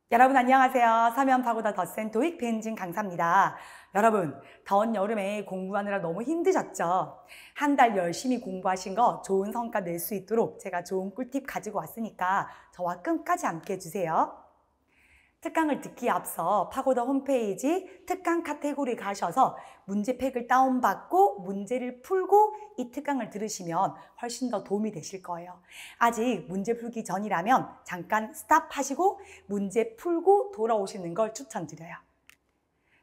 여러분 안녕하세요. 서면 파고다 덧셈 토익 배은진 강사입니다. 여러분, 더운 여름에 공부하느라 너무 힘드셨죠? 한 달 열심히 공부하신 거 좋은 성과 낼 수 있도록 제가 좋은 꿀팁 가지고 왔으니까 저와 끝까지 함께 해주세요. 특강을 듣기에 앞서 파고다 홈페이지 특강 카테고리 가셔서 문제팩을 다운받고 문제를 풀고 이 특강을 들으시면 훨씬 더 도움이 되실 거예요. 아직 문제 풀기 전이라면 잠깐 스탑하시고 문제 풀고 돌아오시는 걸 추천드려요.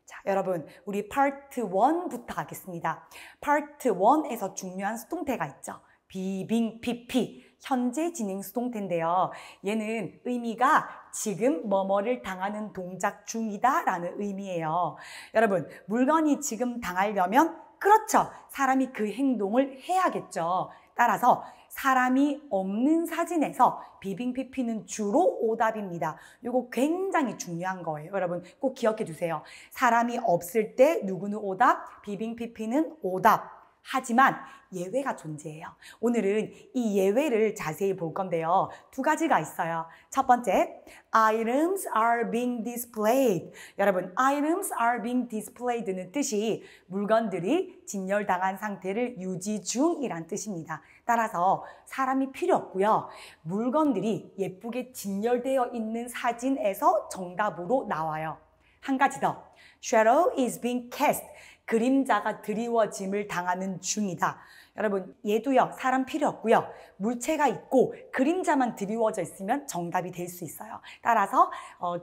자, 여러분, 우리 파트 1부터 하겠습니다. 파트 1에서 중요한 수동태가 있죠. 비빙 PP, 현재 진행 수동태인데요. 얘는 의미가 지금 뭐뭐를 당하는 동작 중이다 라는 의미예요. 여러분, 물건이 지금 당하려면 그렇죠. 사람이 그 행동을 해야겠죠. 따라서 사람이 없는 사진에서 비빙 PP는 주로 오답입니다. 이거 굉장히 중요한 거예요. 여러분 꼭 기억해 두세요. 사람이 없을 때 누구는 오답, 비빙 PP는 오답. 하지만 예외가 존재해요. 오늘은 이 예외를 자세히 볼 건데요. 두 가지가 있어요. 첫 번째, items are being displayed. 여러분, items are being displayed는 뜻이 물건들이 진열당한 상태를 유지 중이란 뜻입니다. 따라서 사람이 필요 없고요. 물건들이 예쁘게 진열되어 있는 사진에서 정답으로 나와요. 한 가지 더. Shadow is being cast. 그림자가 드리워짐을 당하는 중이다. 여러분, 얘도요, 사람 필요 없고요. 물체가 있고 그림자만 드리워져 있으면 정답이 될 수 있어요. 따라서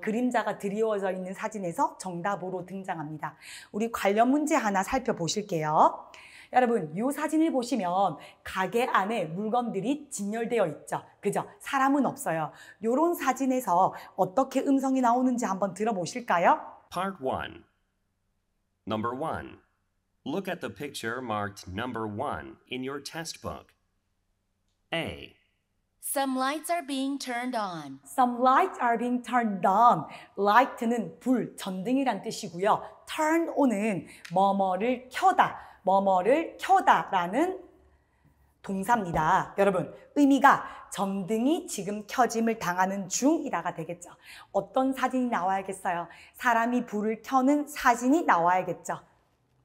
그림자가 드리워져 있는 사진에서 정답으로 등장합니다. 우리 관련 문제 하나 살펴보실게요. 여러분, 이 사진을 보시면 가게 안에 물건들이 진열되어 있죠. 그죠? 사람은 없어요. 이런 사진에서 어떻게 음성이 나오는지 한번 들어보실까요? Part 1. Number 1. Look at the picture marked number 1 in your test book. A. Some lights are being turned on. Some lights are being turned on. Light는 불, 전등이란 뜻이고요. Turn on은 뭐뭐를 켜다, 뭐뭐를 켜다라는 동사입니다. 여러분, 의미가 전등이 지금 켜짐을 당하는 중이다가 되겠죠. 어떤 사진이 나와야겠어요? 사람이 불을 켜는 사진이 나와야겠죠.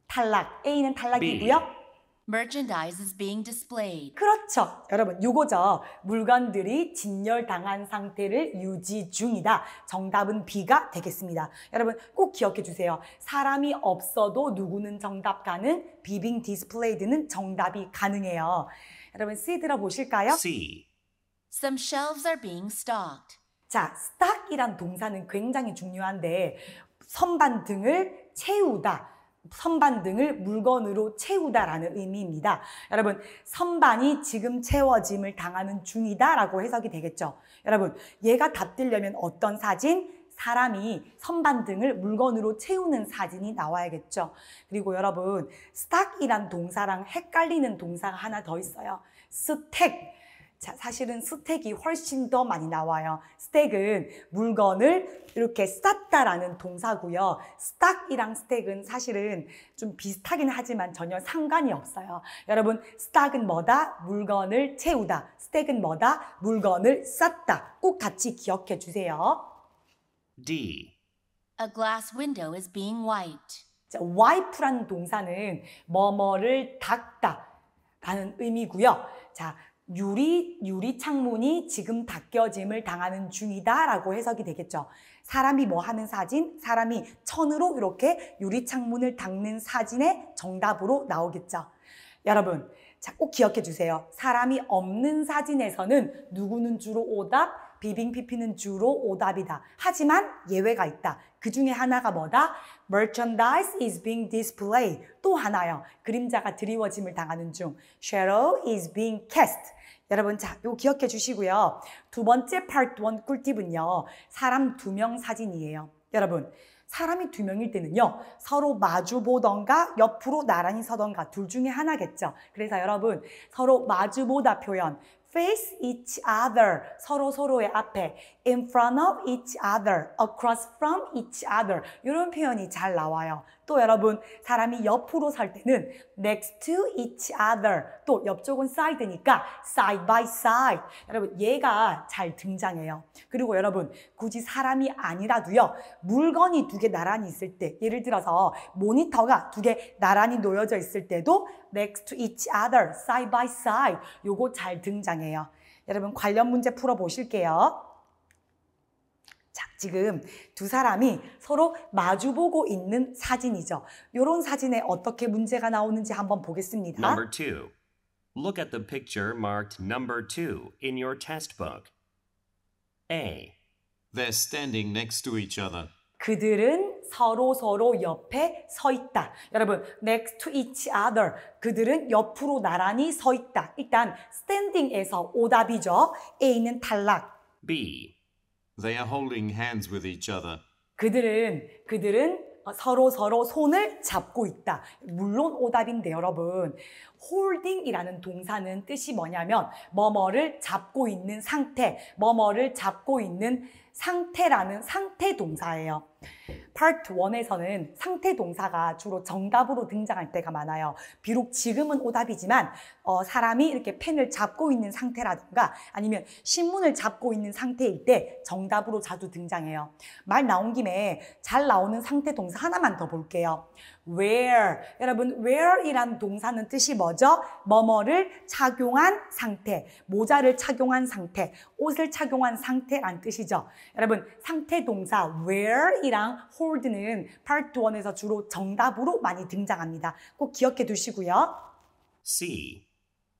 탈락, A는 탈락이고요. Merchandise is being displayed. 그렇죠. 여러분, 요거죠. 물건들이 진열당한 상태를 유지 중이다. 정답은 B가 되겠습니다. 여러분, 꼭 기억해 주세요. 사람이 없어도 누구는 정답 가능, 비빙 디스플레이드는 정답이 가능해요. 여러분, C 들어보실까요? C. Some shelves are being stocked. 자, stock이란 동사는 굉장히 중요한데 선반등을 채우다. 선반등을 물건으로 채우다라는 의미입니다. 여러분, 선반이 지금 채워짐을 당하는 중이다라고 해석이 되겠죠. 여러분, 얘가 답되려면 어떤 사진? 사람이 선반등을 물건으로 채우는 사진이 나와야겠죠. 그리고 여러분, stock이란 동사랑 헷갈리는 동사가 하나 더 있어요. 스택. 자, 사실은 스택이 훨씬 더 많이 나와요. 스택은 물건을 이렇게 쌓다라는 동사고요. 스탁이랑 스택은 사실은 좀 비슷하긴 하지만 전혀 상관이 없어요. 여러분, 스탁은 뭐다? 물건을 채우다. 스택은 뭐다? 물건을 쌓다. 꼭 같이 기억해 주세요. D. A glass window is being wiped. 자, wipe라는 동사는 뭐뭐를 닦다 라는 의미고요. 자, 유리 창문이 지금 닦여짐을 당하는 중이다 라고 해석이 되겠죠. 사람이 뭐 하는 사진? 사람이 천으로 이렇게 유리 창문을 닦는 사진의 정답으로 나오겠죠. 여러분, 자, 꼭 기억해 주세요. 사람이 없는 사진에서는 누구는 주로 오답, 비빙 PP는 주로 오답이다. 하지만 예외가 있다. 그 중에 하나가 뭐다? Merchandise is being displayed. 또 하나요. 그림자가 드리워짐을 당하는 중. Shadow is being cast. 여러분, 자, 이거 기억해 주시고요. 두 번째 파트 1 꿀팁은요. 사람 2명 사진이에요. 여러분, 사람이 2명일 때는요. 서로 마주 보던가 옆으로 나란히 서던가 둘 중에 하나겠죠. 그래서 여러분, 서로 마주 보다 표현. face each other, 서로 서로의 앞에, in front of each other, across from each other 이런 표현이 잘 나와요. 또 여러분 사람이 옆으로 설 때는 next to each other. 또 옆쪽은 side니까 side by side. 여러분 얘가 잘 등장해요. 그리고 여러분 굳이 사람이 아니라도요. 물건이 두 개 나란히 있을 때 예를 들어서 모니터가 두 개 나란히 놓여져 있을 때도 next to each other, side by side. 요거 잘 등장해요. 여러분 관련 문제 풀어보실게요. 자, 지금 두 사람이 서로 마주보고 있는 사진이죠. 이런 사진에 어떻게 문제가 나오는지 한번 보겠습니다. Number 2. Look at the picture marked number 2 in your test book. A. They're standing next to each other. 그들은 서로 옆에 서 있다. 여러분, next to each other. 그들은 옆으로 나란히 서 있다. 일단 standing에서 오답이죠. A는 탈락. B. They are holding hands with each other. 그들은 서로 손을 잡고 있다. 물론 오답인데 여러분 holding이라는 동사는 뜻이 뭐냐면 뭐뭐를 잡고 있는 상태, 뭐뭐를 잡고 있는 상태라는 상태 동사예요. Part 1에서는 상태 동사가 주로 정답으로 등장할 때가 많아요. 비록 지금은 오답이지만 사람이 이렇게 펜을 잡고 있는 상태라든가 아니면 신문을 잡고 있는 상태일 때 정답으로 자주 등장해요. 말 나온 김에 잘 나오는 상태 동사 하나만 더 볼게요. wear. 여러분 wear이란 동사는 뜻이 뭐죠? 뭐뭐를 착용한 상태, 모자를 착용한 상태, 옷을 착용한 상태란 뜻이죠. 여러분 상태 동사 wear이랑 hold는 Part 1에서 주로 정답으로 많이 등장합니다. 꼭 기억해 두시고요. C.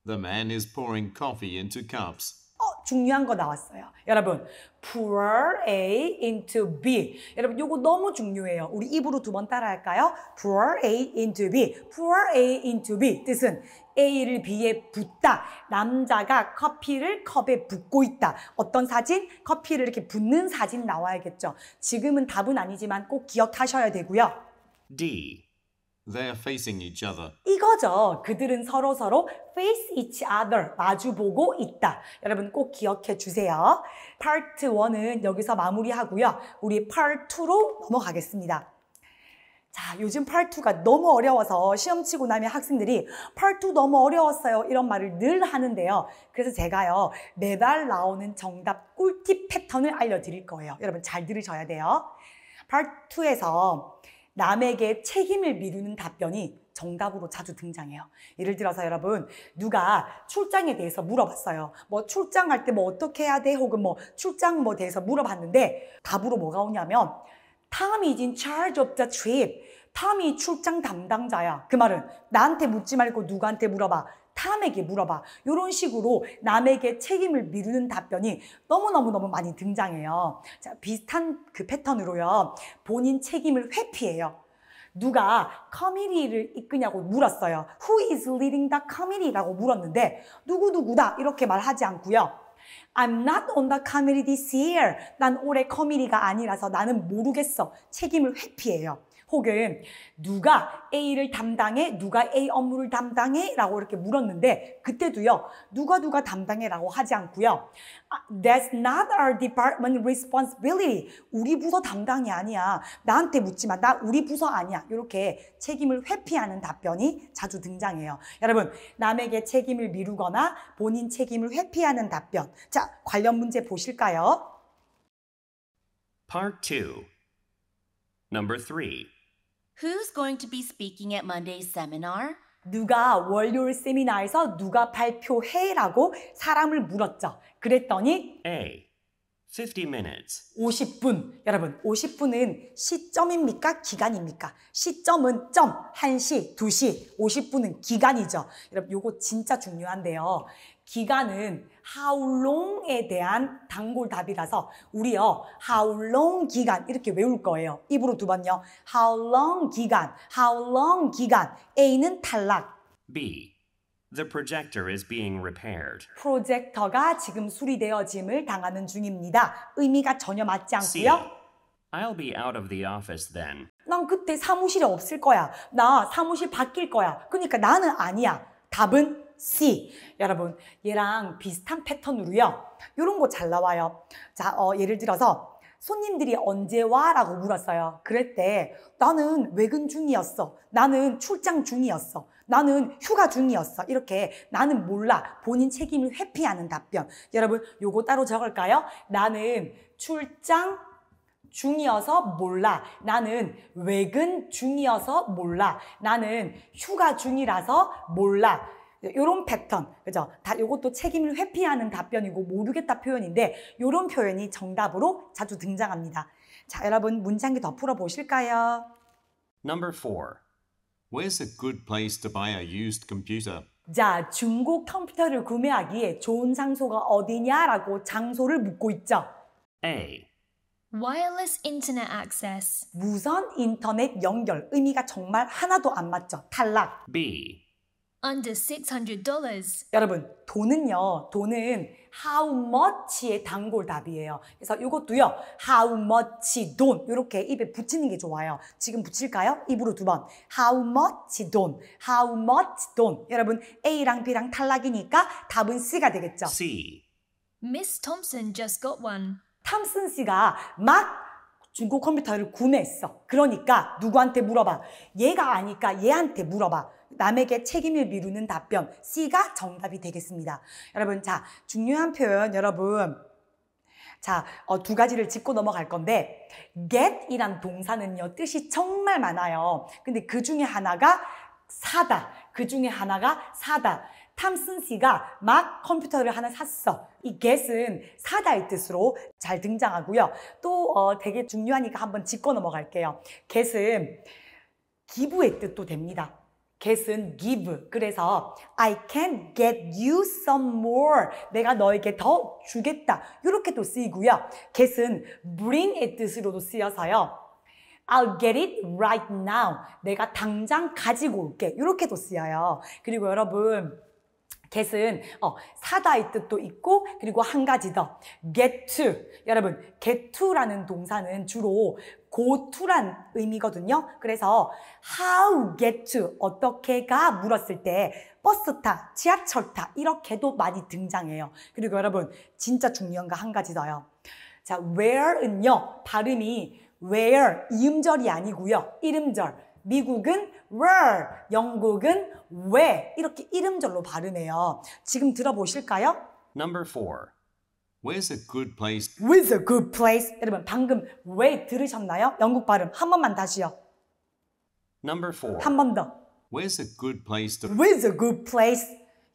The man is pouring coffee into cups. 중요한 거 나왔어요. 여러분, pour A into B. 여러분, 요거 너무 중요해요. 우리 입으로 두 번 따라 할까요? pour A into B. pour A into B. 뜻은 A를 B에 붓다. 남자가 커피를 컵에 붓고 있다. 어떤 사진? 커피를 이렇게 붓는 사진 나와야겠죠. 지금은 답은 아니지만 꼭 기억하셔야 되고요. D. They are facing each other. 이거죠. 그들은 서로 face each other, 마주보고 있다. 여러분 꼭 기억해 주세요. Part 1은 여기서 마무리하고요. 우리 Part 2로 넘어가겠습니다. 자, 요즘 Part 2가 너무 어려워서 시험 치고 나면 학생들이 Part 2 너무 어려웠어요. 이런 말을 늘 하는데요. 그래서 제가요. 매달 나오는 정답 꿀팁 패턴을 알려드릴 거예요. 여러분 잘 들으셔야 돼요. Part 2에서 남에게 책임을 미루는 답변이 정답으로 자주 등장해요. 예를 들어서 여러분 누가 출장에 대해서 물어봤어요. 뭐 출장할 때 뭐 어떻게 해야 돼? 혹은 뭐 출장 뭐 대해서 물어봤는데 답으로 뭐가 오냐면 Tom is in charge of the trip. 탐이 출장 담당자야. 그 말은 나한테 묻지 말고 누구한테 물어봐. 탐에게 물어봐. 이런 식으로 남에게 책임을 미루는 답변이 너무너무 많이 등장해요. 자, 비슷한 그 패턴으로요. 본인 책임을 회피해요. 누가 커미티를 이끄냐고 물었어요. Who is leading the committee라고 물었는데 누구누구다 이렇게 말하지 않고요. I'm not on the committee this year. 난 올해 커미티가 아니라서 나는 모르겠어. 책임을 회피해요. 혹은 누가 A를 담당해? 누가 A 업무를 담당해? 라고 이렇게 물었는데 그때도요. 누가 담당해? 라고 하지 않고요. That's not our department responsibility. 우리 부서 담당이 아니야. 나한테 묻지 마. 나 우리 부서 아니야. 이렇게 책임을 회피하는 답변이 자주 등장해요. 여러분, 남에게 책임을 미루거나 본인 책임을 회피하는 답변. 자, 관련 문제 보실까요? Part 2. Number 3. Who's going to be speaking at Monday's seminar? 누가 월요일 세미나에서 누가 발표해? 라고 사람을 물었죠. 그랬더니 A. 50 minutes. 50분. 여러분 50분은 시점입니까? 기간입니까? 시점은 점, 1시, 2시, 50분은 기간이죠. 여러분 요거 진짜 중요한데요. 기간은 how long에 대한 단골 답이라서 우리요 how long 기간 이렇게 외울 거예요. 입으로 두 번요. how long 기간, how long 기간. A는 탈락. B. The projector is being repaired. 프로젝터가 지금 수리되어짐을 당하는 중입니다. 의미가 전혀 맞지 C. 않고요. I'll be out of the office then. 난 그때 사무실에 없을 거야. 나 사무실 바뀔 거야. 그러니까 나는 아니야. 답은 C. 여러분 얘랑 비슷한 패턴으로요. 이런 거 잘 나와요. 자, 예를 들어서 손님들이 언제 와? 라고 물었어요. 그럴 때 나는 외근 중이었어. 나는 출장 중이었어. 나는 휴가 중이었어. 이렇게 나는 몰라. 본인 책임을 회피하는 답변. 여러분 요거 따로 적을까요? 나는 출장 중이어서 몰라. 나는 외근 중이어서 몰라. 나는 휴가 중이라서 몰라. 요런 패턴, 그죠? 다 요것도 책임을 회피하는 답변이고 모르겠다 표현인데 요런 표현이 정답으로 자주 등장합니다. 자, 여러분 문장기 더 풀어 보실까요? Number 4. Where's a good place to buy a used computer? 자, 중고 컴퓨터를 구매하기에 좋은 장소가 어디냐라고 장소를 묻고 있죠. A. Wireless internet access. 무선 인터넷 연결. 의미가 정말 하나도 안 맞죠. 탈락. B. Under $600. 여러분, 돈은요, 돈은 how much의 단골 답이에요. 그래서 이것도요, how much 돈, 이렇게 입에 붙이는 게 좋아요. 지금 붙일까요? 입으로 두 번. how much 돈, how much 돈. 여러분, A랑 B랑 탈락이니까 답은 C가 되겠죠. C. Miss Thompson just got one. 탐슨 씨가 막 중고 컴퓨터를 구매했어. 그러니까 누구한테 물어봐. 얘가 아니까 얘한테 물어봐. 남에게 책임을 미루는 답변 C가 정답이 되겠습니다. 여러분, 자, 중요한 표현 여러분. 자, 두 가지를 짚고 넘어갈 건데 get이란 동사는요. 뜻이 정말 많아요. 근데 그 중에 하나가 사다. 그 중에 하나가 사다. 탐슨 씨가 막 컴퓨터를 하나 샀어. 이 get은 사다의 뜻으로 잘 등장하고요. 또 되게 중요하니까 한번 짚고 넘어갈게요. get은 기부의 뜻도 됩니다. get은 give. 그래서 I can get you some more. 내가 너에게 더 주겠다. 이렇게도 쓰이고요. get은 bring의 뜻으로도 쓰여서요. I'll get it right now. 내가 당장 가지고 올게. 이렇게도 쓰여요. 그리고 여러분 get은 사다의 뜻도 있고 그리고 한 가지 더 get to. 여러분 get to라는 동사는 주로 go to란 의미거든요. 그래서 how get to 어떻게가 물었을 때 버스 타, 지하철 타 이렇게도 많이 등장해요. 그리고 여러분 진짜 중요한 거 한 가지 더요. 자, where은요 발음이 where 이음절이 아니고요. 이름절. 미국은 where, 영국은 where 이렇게 이름절로 발음해요. 지금 들어보실까요? Number 4. Where's a good place? With a good place. 여러분 방금 where 들으셨나요? 영국 발음 한 번만 다시요. Number 4. 한 번 더. Where's a good place to... With a good place.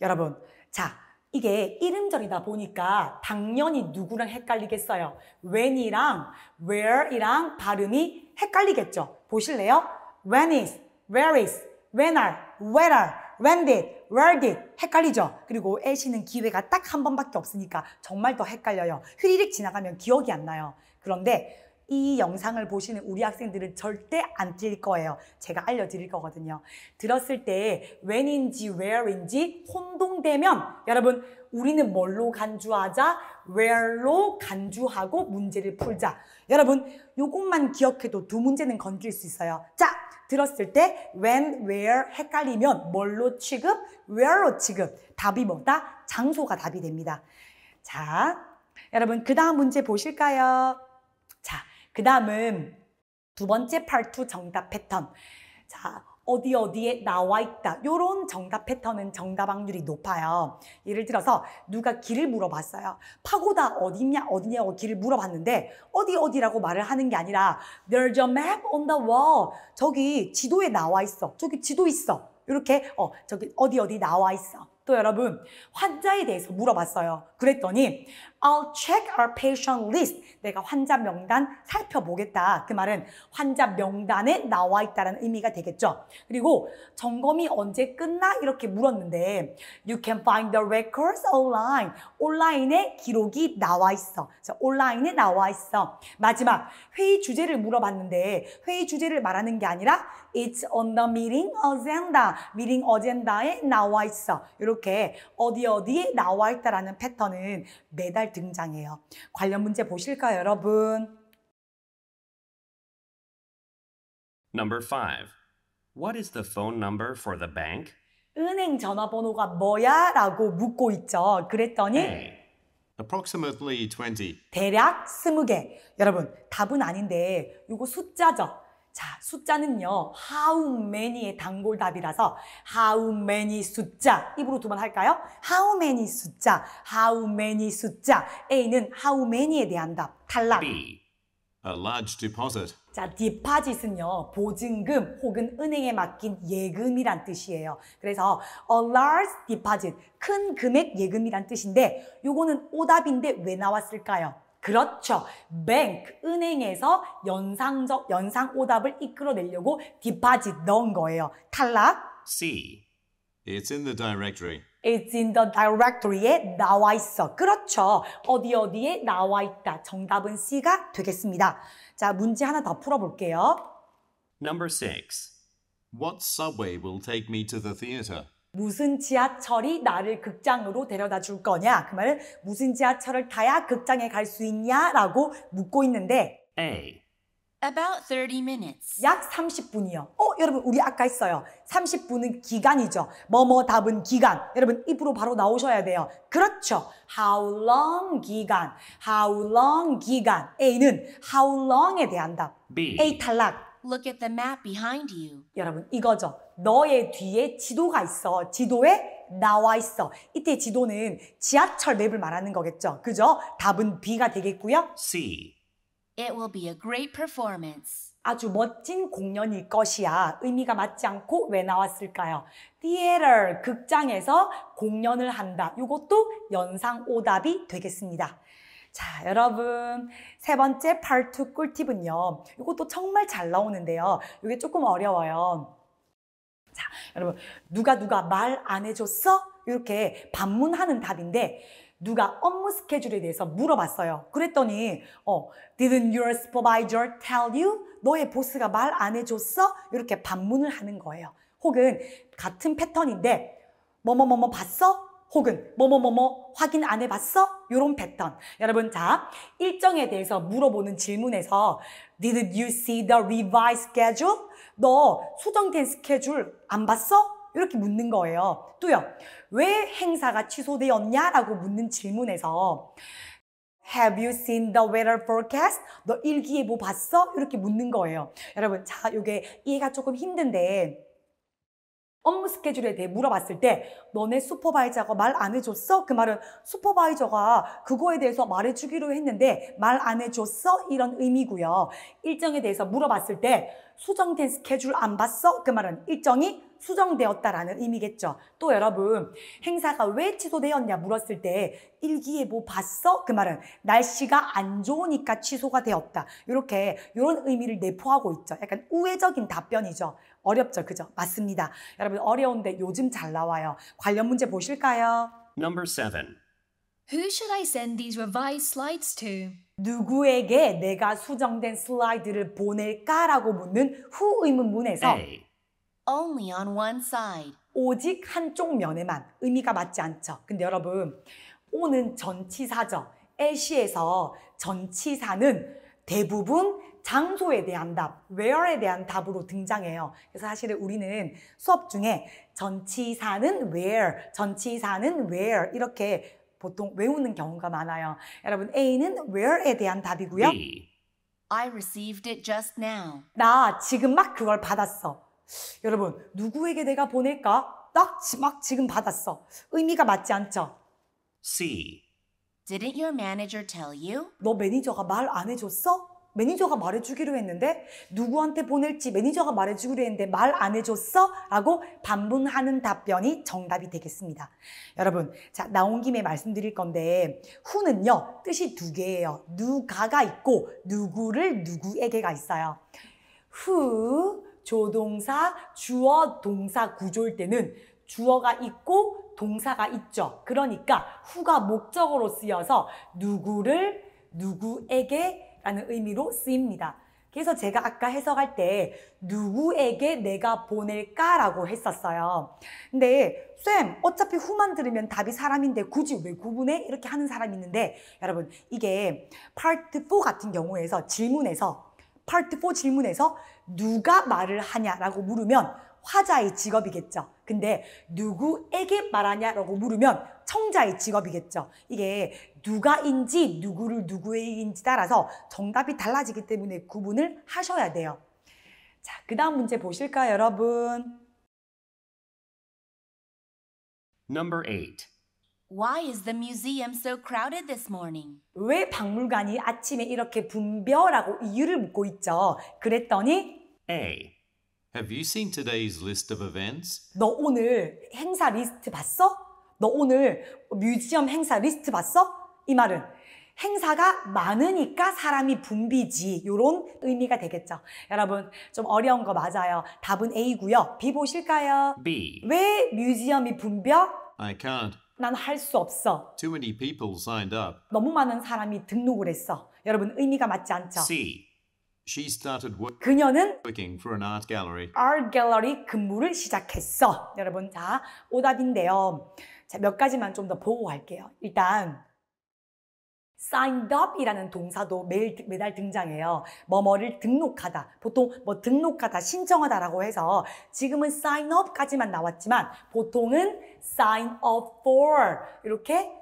여러분, 자 이게 이름절이다 보니까 당연히 누구랑 헷갈리겠어요? when이랑 where이랑 발음이 헷갈리겠죠? 보실래요? When is, where is, when are, where are, when did, where did 헷갈리죠? 그리고 애시는 기회가 딱 한 번밖에 없으니까 정말 더 헷갈려요. 휘리릭 지나가면 기억이 안 나요. 그런데 이 영상을 보시는 우리 학생들은 절대 안 틀릴 거예요. 제가 알려드릴 거거든요. 들었을 때 when인지 where인지 혼동되면 여러분 우리는 뭘로 간주하자? where로 간주하고 문제를 풀자. 여러분 요것만 기억해도 두 문제는 건질 수 있어요. 자, 들었을 때 when, where 헷갈리면 뭘로 취급? where로 취급. 답이 뭐다? 장소가 답이 됩니다. 자, 여러분 그 다음 문제 보실까요? 자, 그 다음은 두 번째 part 2 정답 패턴. 자, 어디에 나와 있다. 요런 정답 패턴은 정답 확률이 높아요. 예를 들어서 누가 길을 물어봤어요. 파고다 어디냐고 길을 물어봤는데 어디라고 말을 하는 게 아니라 There's a map on the wall. 저기 지도에 나와 있어. 저기 지도 있어. 이렇게 저기 어디 나와 있어. 또 여러분 환자에 대해서 물어봤어요. 그랬더니 I'll check our patient list. 내가 환자 명단 살펴보겠다. 그 말은 환자 명단에 나와 있다는 의미가 되겠죠. 그리고 점검이 언제 끝나? 이렇게 물었는데 You can find the records online. 온라인에 기록이 나와 있어. 자, 온라인에 나와 있어. 마지막 회의 주제를 물어봤는데 회의 주제를 말하는 게 아니라 It's on the meeting agenda. 미팅 어젠다에 나와 있어. 이렇게 어디에 나와 있다라는 패턴은 매달 등장해요. 관련 문제 보실까요, 여러분? Number 5. What is the phone number for the bank? 은행 전화번호가 뭐야? 라고 묻고 있죠. 그랬더니 A. Approximately 20. 대략 20개. 여러분, 답은 아닌데 이거 숫자죠. 자, 숫자는요. how many의 단골답이라서 how many 숫자. 입으로 두 번 할까요? how many 숫자. how many 숫자. A는 how many에 대한 답. 탈락. B. A large deposit. 자, deposit은요, 보증금 혹은 은행에 맡긴 예금이란 뜻이에요. 그래서 a large deposit, 큰 금액 예금이란 뜻인데 요거는 오답인데 왜 나왔을까요? 그렇죠. bank, 은행에서 연상 오답을 이끌어내려고 deposit 넣은 거예요. 탈락. C. It's in the directory. It's in the directory에 나와 있어. 그렇죠. 어디에 나와 있다. 정답은 C가 되겠습니다. 자, 문제 하나 더 풀어볼게요. Number 6. What subway will take me to the theatre? 무슨 지하철이 나를 극장으로 데려다 줄 거냐? 그 말은 무슨 지하철을 타야 극장에 갈 수 있냐라고 묻고 있는데 A. About 30 minutes. 약 30분이요. 여러분 우리 아까 했어요. 30분은 기간이죠. 뭐뭐 답은 기간. 여러분 입으로 바로 나오셔야 돼요. 그렇죠. How long 기간. How long 기간. A는 how long에 대한 답. B. A 탈락. Look at the map behind you. 여러분 이거죠. 너의 뒤에 지도가 있어. 지도에 나와 있어. 이때 지도는 지하철 맵을 말하는 거겠죠. 그죠? 답은 B가 되겠고요. C. It will be a great performance. 아주 멋진 공연일 것이야. 의미가 맞지 않고 왜 나왔을까요? Theater, 극장에서 공연을 한다. 이것도 연상 오답이 되겠습니다. 자, 여러분 세 번째 part 2 꿀팁은요. 이것도 정말 잘 나오는데요. 이게 조금 어려워요. 자, 여러분 누가 말 안 해줬어? 이렇게 반문하는 답인데 누가 업무 스케줄에 대해서 물어봤어요. 그랬더니 Didn't your supervisor tell you? 너의 보스가 말 안 해줬어? 이렇게 반문을 하는 거예요. 혹은 같은 패턴인데 뭐뭐뭐뭐 봤어? 혹은 뭐뭐뭐뭐 확인 안 해봤어? 이런 패턴. 여러분 자 일정에 대해서 물어보는 질문에서 Did you see the revised schedule? 너 수정된 스케줄 안 봤어? 이렇게 묻는 거예요. 또요. 왜 행사가 취소되었냐라고 묻는 질문에서 Have you seen the weather forecast? 너 일기예보 봤어? 이렇게 묻는 거예요. 여러분, 자, 이게 이해가 조금 힘든데 업무 스케줄에 대해 물어봤을 때 너네 슈퍼바이저가 말 안 해줬어? 그 말은 슈퍼바이저가 그거에 대해서 말해주기로 했는데 말 안 해줬어? 이런 의미고요. 일정에 대해서 물어봤을 때 수정된 스케줄 안 봤어? 그 말은 일정이 수정되었다라는 의미겠죠. 또 여러분 행사가 왜 취소되었냐 물었을 때 일기예보 봤어? 그 말은 날씨가 안 좋으니까 취소가 되었다. 이렇게 이런 의미를 내포하고 있죠. 약간 우회적인 답변이죠. 어렵죠. 그죠? 맞습니다. 여러분 어려운데 요즘 잘 나와요. 관련 문제 보실까요? Number 7. Who should I send these revised slides to? 누구에게 내가 수정된 슬라이드를 보낼까라고 묻는 후 의문문에서 A. Only on one side. 오직 한쪽 면에만 의미가 맞지 않죠. 근데 여러분 오는 전치사죠. 애시에서 전치사는 대부분 장소에 대한 답, where에 대한 답으로 등장해요. 그래서 사실은 우리는 수업 중에 전치사는 where, 전치사는 where 이렇게 보통 외우는 경우가 많아요. 여러분 A는 where에 대한 답이고요. B. I received it just now. 나 지금 막 그걸 받았어. 여러분 누구에게 내가 보낼까? 막 지금 받았어. 의미가 맞지 않죠? C. Didn't your manager tell you? 너 매니저가 말 안 해줬어? 매니저가 말해주기로 했는데 누구한테 보낼지 매니저가 말해주기로 했는데 말 안 해줬어? 라고 반문하는 답변이 정답이 되겠습니다. 여러분 자 나온 김에 말씀드릴 건데 who는요 뜻이 두 개예요. 누가가 있고 누구를 누구에게가 있어요. who 조동사 주어 동사 구조일 때는 주어가 있고 동사가 있죠. 그러니까 who가 목적어로 쓰여서 누구를 누구에게 라는 의미로 쓰입니다. 그래서 제가 아까 해석할 때 누구에게 내가 보낼까라고 했었어요. 근데 쌤 어차피 who만 들으면 답이 사람인데 굳이 왜 구분해? 이렇게 하는 사람이 있는데 여러분 이게 part 4 같은 경우에서 질문에서 part 4 질문에서 누가 말을 하냐라고 물으면 화자의 직업이겠죠. 근데 누구에게 말하냐라고 물으면 청자의 직업이겠죠. 이게 누가인지 누구를 누구에게인지 따라서 정답이 달라지기 때문에 구분을 하셔야 돼요. 자, 그 다음 문제 보실까요, 여러분? Number 8. Why is the museum so crowded this morning? 왜 박물관이 아침에 이렇게 붐벼라고 이유를 묻고 있죠. 그랬더니 A. Have you seen today's list of events? 너 오늘 행사 리스트 봤어? 너 오늘 뮤지엄 행사 리스트 봤어? 이 말은 행사가 많으니까 사람이 붐비지 이런 의미가 되겠죠. 여러분 좀 어려운 거 맞아요. 답은 A고요. B 보실까요? B. 왜 뮤지엄이 붐벼? I can't. 난 할 수 없어. Too many people signed up. 너무 많은 사람이 등록을 했어. 여러분 의미가 맞지 않죠? C. She started 그녀는 working for an art gallery. art gallery 근무를 시작했어. 여러분 자 오답인데요. 자, 몇 가지만 좀 더 보고 갈게요. 일단 signed up이라는 동사도 매달 등장해요. 뭐뭐를 등록하다. 보통 뭐 등록하다, 신청하다라고 해서 지금은 sign up까지만 나왔지만 보통은 sign up for 이렇게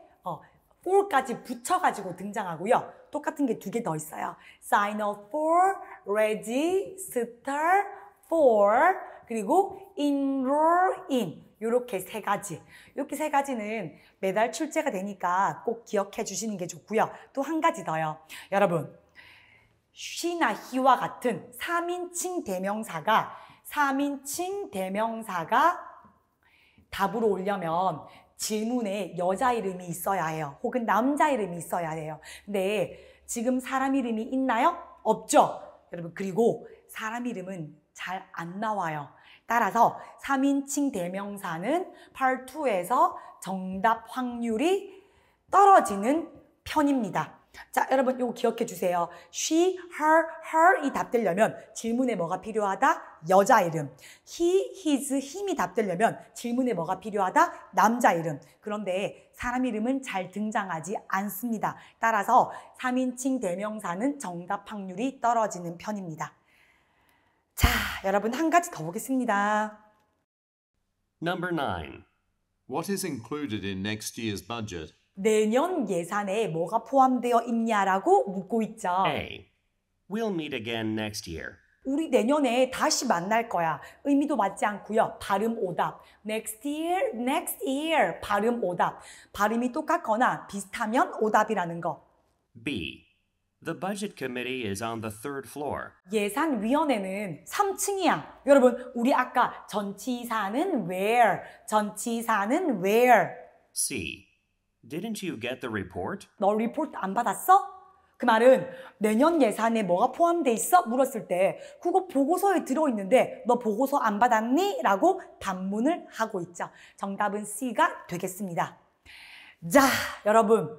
for까지 붙여가지고 등장하고요. 똑같은 게 두 개 더 있어요. sign up for, register for, 그리고 enroll in. 이렇게 세 가지. 이렇게 세 가지는 매달 출제가 되니까 꼭 기억해 주시는 게 좋고요. 또 한 가지 더요. 여러분, she나 he와 같은 3인칭 대명사가 답으로 오려면 질문에 여자 이름이 있어야 해요. 혹은 남자 이름이 있어야 해요. 근데 지금 사람 이름이 있나요? 없죠? 여러분, 그리고 사람 이름은 잘 안 나와요. 따라서 3인칭 대명사는 Part 2에서 정답 확률이 떨어지는 편입니다. 자, 여러분 이거 기억해 주세요. she, her 이 답되려면 질문에 뭐가 필요하다? 여자 이름. he, his, him이 답되려면 질문에 뭐가 필요하다? 남자 이름. 그런데 사람 이름은 잘 등장하지 않습니다. 따라서 3인칭 대명사는 정답 확률이 떨어지는 편입니다. 자, 여러분 한 가지 더 보겠습니다. Number 9. What is included in next year's budget? 내년 예산에 뭐가 포함되어 있냐라고 묻고 있죠. A. We'll meet again next year. 우리 내년에 다시 만날 거야. 의미도 맞지 않고요. 발음 오답. next year. 발음 오답. 발음이 똑같거나 비슷하면 오답이라는 거. B. The budget committee is on the 3rd floor. 예산위원회는 3층이야. 여러분, 우리 아까 전치사는 where, C. Didn't you get the report? 너 리포트 안 받았어? 그 말은 내년 예산에 뭐가 포함돼 있어? 물었을 때 그거 보고서에 들어있는데 너 보고서 안 받았니? 라고 반문을 하고 있죠. 정답은 C가 되겠습니다. 자, 여러분.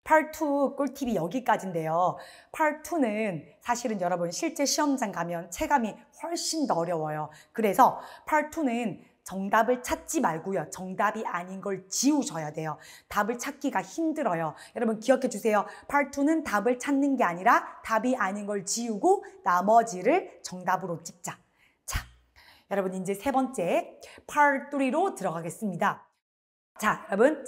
Part 2 꿀팁이 여기까지인데요. Part 2는 사실은 여러분 실제 시험장 가면 체감이 훨씬 더 어려워요. 그래서 Part 2는 정답을 찾지 말고요. 정답이 아닌 걸 지우셔야 돼요. 답을 찾기가 힘들어요. 여러분 기억해 주세요. Part 2는 답을 찾는 게 아니라 답이 아닌 걸 지우고 나머지를 정답으로 찍자. 자, 여러분 이제 세 번째 Part 3로 들어가겠습니다. 자, 여러분,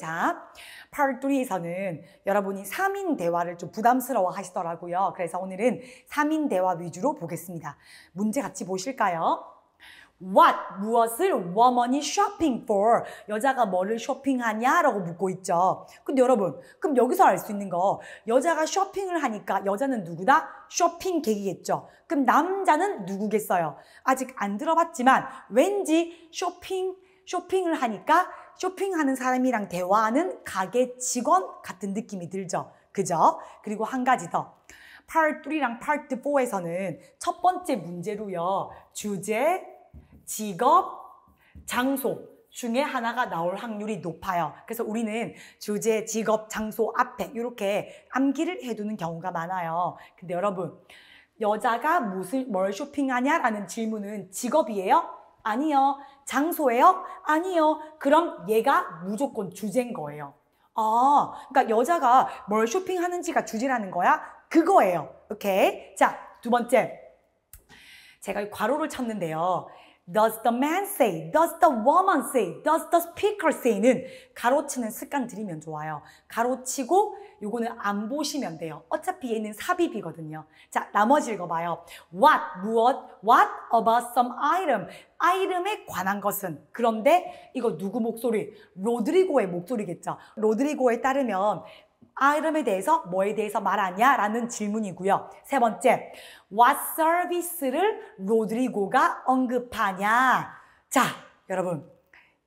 Part 3에서는 여러분이 3인 대화를 좀 부담스러워 하시더라고요. 그래서 오늘은 3인 대화 위주로 보겠습니다. 문제 같이 보실까요? What, 무엇을 woman이 shopping for? 여자가 뭐를 쇼핑하냐라고 묻고 있죠. 근데 여러분, 그럼 여기서 알 수 있는 거, 여자가 쇼핑을 하니까 여자는 누구다? 쇼핑객이겠죠. 그럼 남자는 누구겠어요? 아직 안 들어봤지만 왠지 쇼핑을 하니까 쇼핑하는 사람이랑 대화하는 가게 직원 같은 느낌이 들죠. 그죠? 그리고 한 가지 더. Part 3랑 Part 4에서는 첫 번째 문제로요. 주제, 직업, 장소 중에 하나가 나올 확률이 높아요. 그래서 우리는 주제, 직업, 장소 앞에 이렇게 암기를 해두는 경우가 많아요. 근데 여러분, 여자가 뭘 쇼핑하냐라는 질문은 직업이에요? 아니요. 장소예요? 아니요. 그럼 얘가 무조건 주제인 거예요. 그러니까 여자가 뭘 쇼핑하는지가 주제라는 거야? 그거예요. 오케이? 자, 두 번째. 제가 괄호를 쳤는데요. Does the man say? Does the woman say? Does the speaker say는 가로치는 습관 들이면 좋아요. 가로치고 요거는 안 보시면 돼요. 어차피 얘는 삽입이거든요. 자, 나머지 읽어봐요. What, 무엇? What about some item? 아이템에 관한 것은. 그런데 이거 누구 목소리? 로드리고의 목소리겠죠. 로드리고에 따르면 아이템에 대해서 뭐에 대해서 말하냐? 라는 질문이고요. 세 번째, what service를 로드리고가 언급하냐? 자, 여러분,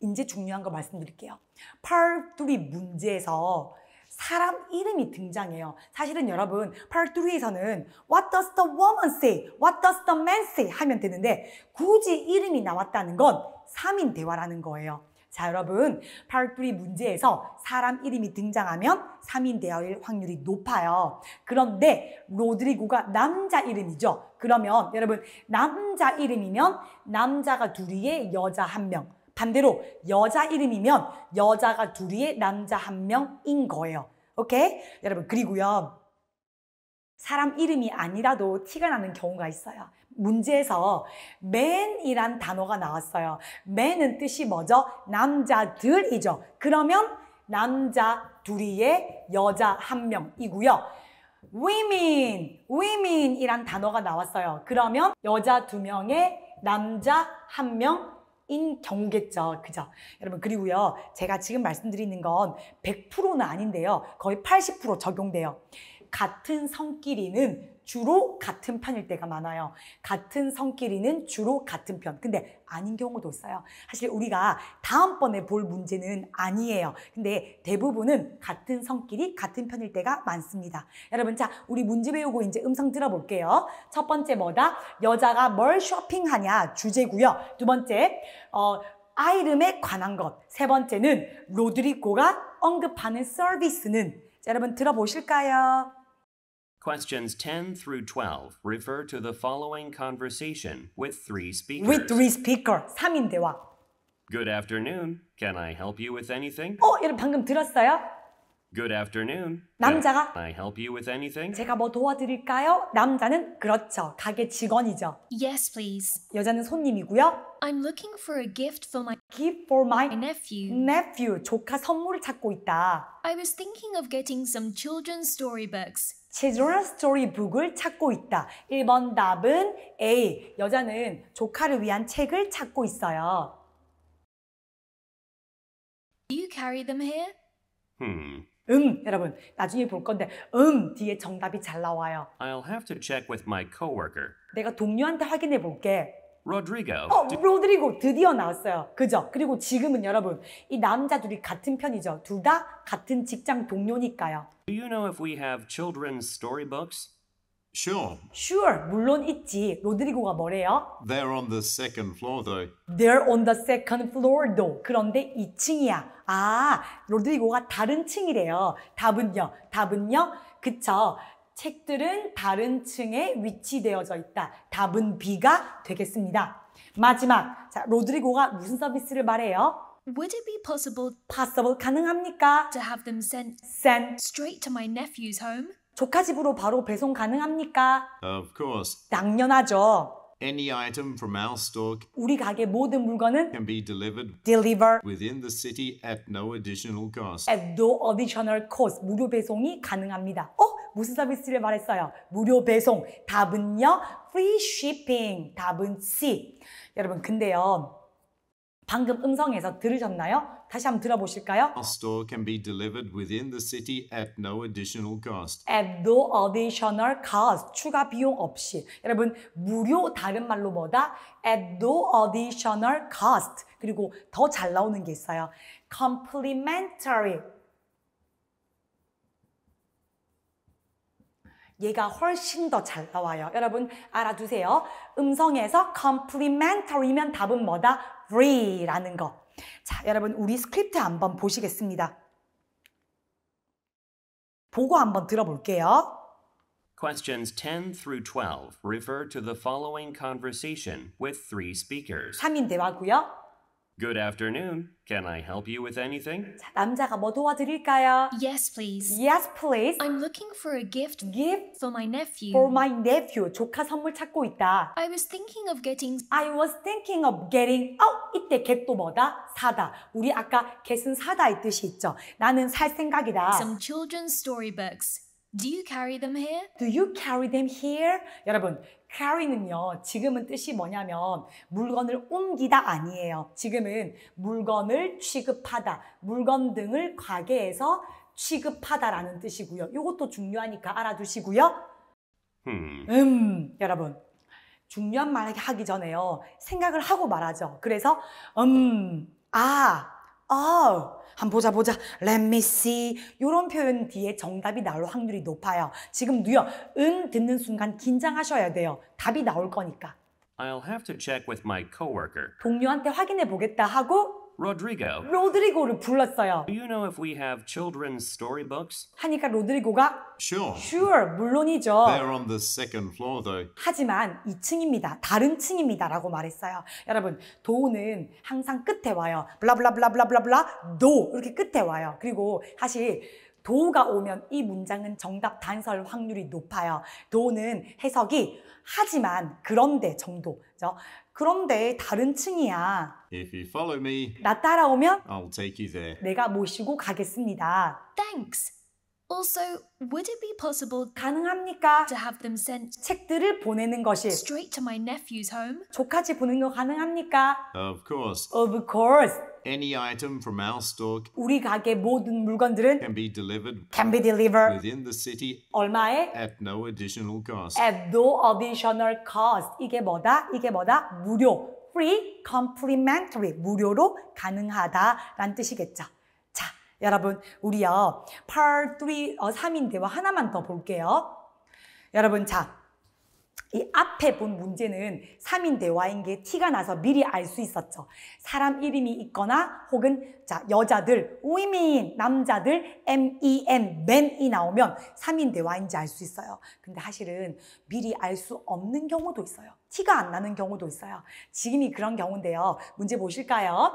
이제 중요한 거 말씀드릴게요. Part 3 문제에서 사람 이름이 등장해요. 사실은 여러분, Part 3에서는 What does the woman say? What does the man say? 하면 되는데 굳이 이름이 나왔다는 건 3인 대화라는 거예요. 자, 여러분, Part 3 문제에서 사람 이름이 등장하면 3인 대화일 확률이 높아요. 그런데 로드리고가 남자 이름이죠. 그러면 여러분, 남자 이름이면 남자가 둘이에 여자 한 명. 반대로 여자 이름이면 여자가 둘이에 남자 한 명인 거예요. 오케이? 여러분, 그리고요. 사람 이름이 아니라도 티가 나는 경우가 있어요. 문제에서 man이란 단어가 나왔어요. man은 뜻이 뭐죠? 남자들이죠. 그러면 남자 둘이에 여자 한 명이고요. women이란 단어가 나왔어요. 그러면 여자 2명에 남자 1명인 경우겠죠. 그죠? 여러분, 그리고요. 제가 지금 말씀드리는 건 100%는 아닌데요. 거의 80% 적용돼요. 같은 성끼리는 주로 같은 편일 때가 많아요. 같은 성끼리는 주로 같은 편. 근데 아닌 경우도 있어요. 사실 우리가 다음번에 볼 문제는 아니에요. 근데 대부분은 같은 성끼리 같은 편일 때가 많습니다. 여러분, 자, 우리 문제 배우고 이제 음성 들어볼게요. 첫 번째 뭐다? 여자가 뭘 쇼핑하냐 주제고요. 두 번째, 아이름에 관한 것. 세 번째는 로드리고가 언급하는 서비스는. 자, 여러분 들어보실까요? Questions 10 through 12 refer to the following conversation with 3 speakers. With 3 speaker, 3인 대화. Good afternoon. Can I help you with anything? 여러분 방금 들었어요? Good afternoon. 남자가 Can I help you with anything? 제가 뭐 도와드릴까요? 남자는 그렇죠. 가게 직원이죠. Yes, please. 여자는 손님이고요. I'm looking for a gift for my Gift for my nephew. 조카 선물을 찾고 있다. I was thinking of getting some children's storybooks. Children's Storybook을 찾고 있다. 1번 답은 A. 여자는 조카를 위한 책을 찾고 있어요. Do you carry them here? 여러분 나중에 볼 건데 뒤에 정답이 잘 나와요. I'll have to check with my coworker. 내가 동료한테 확인해 볼게. Rodrigo. 로드리고 드디어 나왔어요. 그죠? 그리고 지금은 여러분 이 남자 둘이 같은 편이죠. 둘 다 같은 직장 동료니까요. Do you know if we have children's storybooks? Sure. Sure, 물론 있지. 로드리고가 뭐래요? They're on the second floor, though. They're on the second floor though. 그런데 2층이야. 로드리고가 다른 층이래요. 답은요? 그쵸. 책들은 다른 층에 위치되어져 있다. 답은 B가 되겠습니다. 마지막, 자, 로드리고가 무슨 서비스를 말해요? Would it be possible Possible 가능합니까? to have them sent Send straight to my nephew's home? 조카 집으로 바로 배송 가능합니까? Of course. 당연하죠. Any item from our store 우리 가게 모든 물건은 can be delivered deliver within the city at no additional cost. at no additional cost. 무료 배송이 가능합니다. 무슨 서비스를 말했어요? 무료 배송. 답은요? free shipping. 답은 C. 여러분, 근데요. 방금 음성에서 들으셨나요? 다시 한번 들어보실까요? Our store can be delivered within the city at no additional cost. At no additional cost. 추가 비용 없이. 여러분, 무료 다른 말로 뭐다? At no additional cost. 그리고 더 잘 나오는 게 있어요. Complimentary. 얘가 훨씬 더 잘 나와요. 여러분 알아두세요. 음성에서 complimentary면 답은 뭐다? free라는 거. 자, 여러분 우리 스크립트 한번 보시겠습니다. 보고 한번 들어볼게요. Questions 10 through 12 refer to the following conversation with 3 speakers. 3인 대화고요. Good afternoon. Can I help you with anything? 자, 남자가 뭐 도와드릴까요? Yes, please. Yes, please. I'm looking for a gift Gift for my nephew. for my nephew. 조카 선물 찾고 있다. I was thinking of getting I was thinking of getting. 이때 get도 뭐다? 사다. 우리 아까 get은 사다의 뜻이 있죠. 나는 살 생각이다. some children's storybooks. Do you carry them here? Do you carry them here? 여러분, carry는요, 지금은 뜻이 뭐냐면 물건을 옮기다 아니에요. 지금은 물건을 취급하다, 물건 등을 가게에서 취급하다라는 뜻이고요. 이것도 중요하니까 알아두시고요. 여러분, 중요한 말 하기 전에요. 생각을 하고 말하죠. 그래서 한번 보자. Let me see. 이런 표현 뒤에 정답이 나올 확률이 높아요. 지금도요. 듣는 순간 긴장하셔야 돼요. 답이 나올 거니까. I'll have to check with my coworker. 동료한테 확인해 보겠다 하고 Rodrigo, 로드리고를 불렀어요. do you know if we have children's storybooks? 하니까 로드리고가 Sure. Sure, 물론이죠. They're on the second floor, though. 하지만 2층입니다. 다른 층입니다. 라고 말했어요. 여러분, 도는 항상 끝에 와요. 블라블라블라블라블라 도 이렇게 끝에 와요. 그리고 사실 도가 오면 이 문장은 정답 단서일 확률이 높아요. 도는 해석이 하지만 그런데 정도죠. 그런데 다른 층이야. If you follow me, 나 따라오면 I'll take you there. 내가 모시고 가겠습니다. Thanks. Also, would it be possible 가능합니까? to have them sent 책들을 보내는 것이 straight to my nephew's home? 조카집 보내는 거 가능합니까? Of course. Of course. Any item from our store 우리 가게 모든 물건들은 can be delivered can be delivered. within the city 얼마에? at no additional cost. At no additional cost. 이게 뭐다? 무료. Free, complimentary. 무료로 가능하다라는 뜻이겠죠. 자, 여러분, 우리요. Part 3, 3인데와 하나만 더 볼게요. 여러분, 자. 이 앞에 본 문제는 3인 대화인 게 티가 나서 미리 알 수 있었죠. 사람 이름이 있거나 혹은 자 여자들, women, 남자들, men, men이 나오면 3인 대화인지 알 수 있어요. 근데 사실은 미리 알 수 없는 경우도 있어요. 티가 안 나는 경우도 있어요. 지금이 그런 경우인데요. 문제 보실까요?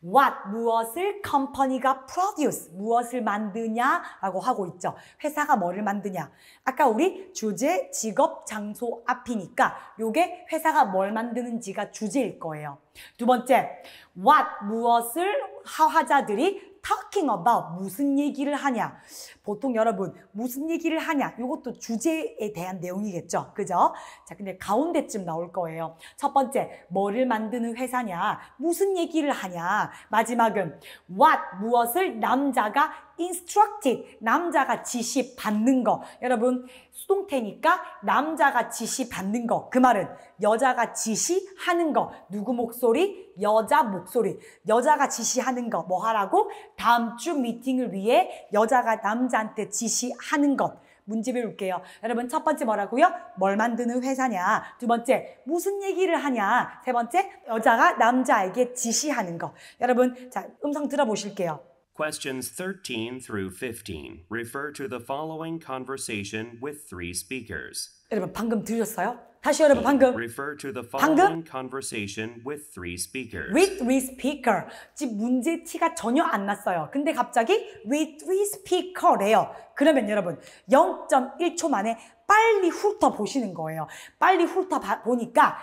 What, 무엇을 company가 produce, 무엇을 만드냐라고 하고 있죠. 회사가 뭐를 만드냐. 아까 우리 주제, 직업, 장소 앞이니까 요게 회사가 뭘 만드는지가 주제일 거예요. 두 번째, what, 무엇을 화자들이 talking about, 무슨 얘기를 하냐. 보통 여러분, 무슨 얘기를 하냐. 이것도 주제에 대한 내용이겠죠. 그죠? 자, 근데 가운데쯤 나올 거예요. 첫 번째, 뭐를 만드는 회사냐. 무슨 얘기를 하냐. 마지막은 what, 무엇을 남자가 instructed, 남자가 지시받는 거. 여러분, 수동태니까 남자가 지시받는 거. 그 말은 여자가 지시하는 거. 누구 목소리? 여자 목소리. 여자가 지시하는 거. 뭐 하라고? 다음 주 미팅을 위해 여자가 남자한테 지시하는 것. 문제 배울게요. 여러분, 첫 번째 뭐라고요? 뭘 만드는 회사냐. 두 번째, 무슨 얘기를 하냐. 세 번째, 여자가 남자에게 지시하는 거. 여러분, 자, 음성 들어보실게요. Questions 13 through 15 refer to the following conversation with three speakers. 여러분, 방금 들으셨어요? 다시 여러분, 방금. Refer to the 방금? following conversation with three speakers. With three speaker. 지금 문제 티가 전혀 안 났어요. 근데 갑자기 with three speaker래요. 그러면 여러분 0.1초 만에 빨리 훑어보시는 거예요. 빨리 훑어보니까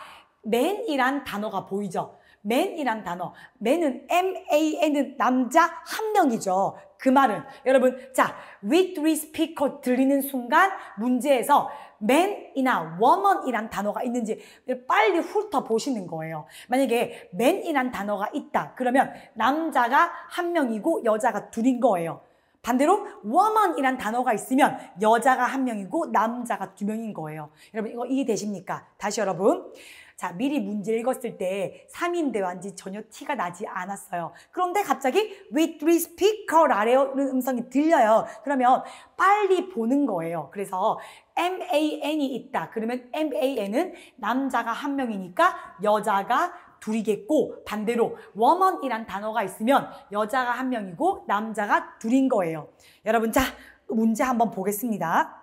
man이란 단어가 보이죠? man이란 단어. man은 M-A-N은 남자 한 명이죠. 그 말은 여러분 자 with three speaker 들리는 순간 문제에서 man이나 woman이란 단어가 있는지 빨리 훑어보시는 거예요. 만약에 man이란 단어가 있다. 그러면 남자가 한 명이고 여자가 둘인 거예요. 반대로 woman이란 단어가 있으면 여자가 한 명이고 남자가 두 명인 거예요. 여러분 이거 이해되십니까? 다시 여러분. 자, 미리 문제 읽었을 때 3인 대화인지 전혀 티가 나지 않았어요. 그런데 갑자기 with three speaker라는 음성이 들려요. 그러면 빨리 보는 거예요. 그래서 man이 있다. 그러면 man은 남자가 한 명이니까 여자가 둘이겠고 반대로 woman이란 단어가 있으면 여자가 한 명이고 남자가 둘인 거예요. 여러분 자, 문제 한번 보겠습니다.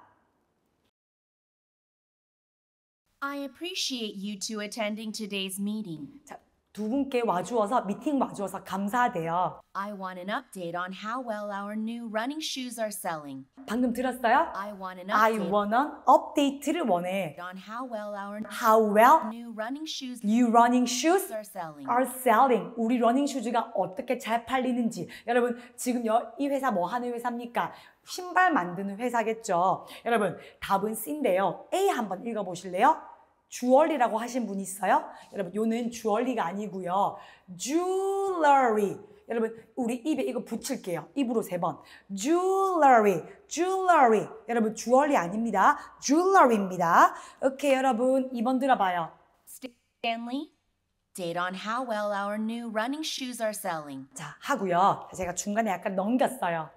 I appreciate you two attending today's meeting. 자, 두 분께 와주어서 미팅 와주어서 감사하대요. I want an update on how well our new running shoes are selling. 방금 들었어요? I want an I update want an 업데이트를 원해. on how well our How well new running shoes you running shoes are selling. are selling. 우리 러닝 슈즈가 어떻게 잘 팔리는지. 여러분 지금 이 회사 뭐 하는 회사입니까? 신발 만드는 회사겠죠. 여러분 답은 C인데요. A 한번 읽어보실래요? 주얼리라고 하신 분 있어요? 여러분 요는 주얼리가 아니고요. jewelry. 여러분 우리 입에 이거 붙일게요. 입으로 3번. jewelry. jewelry. 여러분 주얼리 아닙니다. jewelry입니다. 오케이 여러분 2번 들어봐요. Stanley, update on how well our new running shoes are selling. 자 하고요. 제가 중간에 약간 넘겼어요.